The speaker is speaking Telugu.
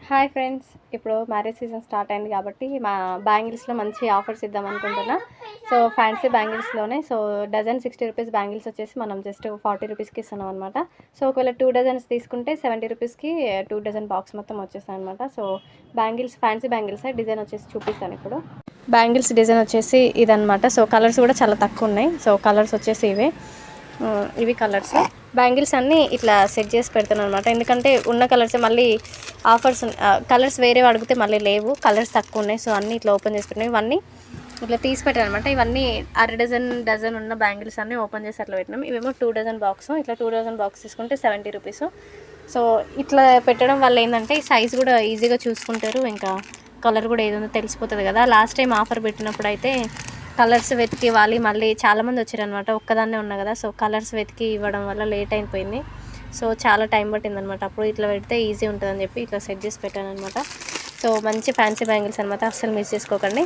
హాయ్ ఫ్రెండ్స్, ఇప్పుడు మ్యారేజ్ సీజన్ స్టార్ట్ అయింది కాబట్టి మా బ్యాంగిల్స్లో మంచి ఆఫర్స్ ఇద్దాం అనుకుంటున్నా. సో ఫ్యాన్సీ బ్యాంగిల్స్లోనే డజన్ 60 రూపీస్ బ్యాంగిల్స్ వచ్చేసి మనం జస్ట్ 40 రూపీస్కి ఇస్తున్నాం అనమాట. సో ఒకవేళ 2 డజన్స్ తీసుకుంటే 70 రూపీస్కి 2 డజన్ బాక్స్ మొత్తం వచ్చేస్తాయి అనమాట. So bangles fancy bangles design వచ్చేసి చూపిస్తాను ఇప్పుడు. బ్యాంగిల్స్ డిజైన్ వచ్చేసి ఇదనమాట. సో కలర్స్ కూడా చాలా తక్కువ ఉన్నాయి. సో కలర్స్ వచ్చేసి ఇవి కలర్స్. బ్యాంగిల్స్ అన్నీ ఇట్లా సెట్ చేసి పెడతాను అనమాట. ఎందుకంటే ఉన్న కలర్స్ మళ్ళీ ఆఫర్స్ కలర్స్ వేరే అడిగితే మళ్ళీ లేవు, కలర్స్ తక్కువ ఉన్నాయి. సో అన్నీ ఇట్లా ఓపెన్ చేసి పెట్టినాం. ఇవన్నీ ఇట్లా తీసి పెట్టాను అనమాట. ఇవన్నీ అర డజన్ ఉన్న బ్యాంగిల్స్ అన్నీ ఓపెన్ చేసి అట్లా పెట్టినాం. ఇవేమో 2 డజన్ బాక్స్. ఇట్లా 2 డజన్ బాక్స్ తీసుకుంటే 70 రూపీస్. సో ఇట్లా పెట్టడం వల్ల ఏంటంటే సైజ్ కూడా ఈజీగా చూసుకుంటారు, ఇంకా కలర్ కూడా ఏదో తెలిసిపోతుంది కదా. లాస్ట్ టైం ఆఫర్ పెట్టినప్పుడు అయితే కలర్స్ వెతికి ఇవ్వాలి, మళ్ళీ చాలామంది వచ్చారనమాట. ఒక్కదాన్నే ఉన్నా కదా. సో కలర్స్ వెతికి ఇవ్వడం వల్ల లేట్ అయిపోయింది. సో చాలా టైం పట్టిందనమాట. అప్పుడు ఇట్లా పెడితే ఈజీ ఉంటుందని చెప్పి ఇట్లా సెట్ చేసి పెట్టాను అనమాట. సో మంచి ఫ్యాన్సీ బ్యాంగిల్స్ అనమాట, అస్సలు మిస్ చేసుకోకండి.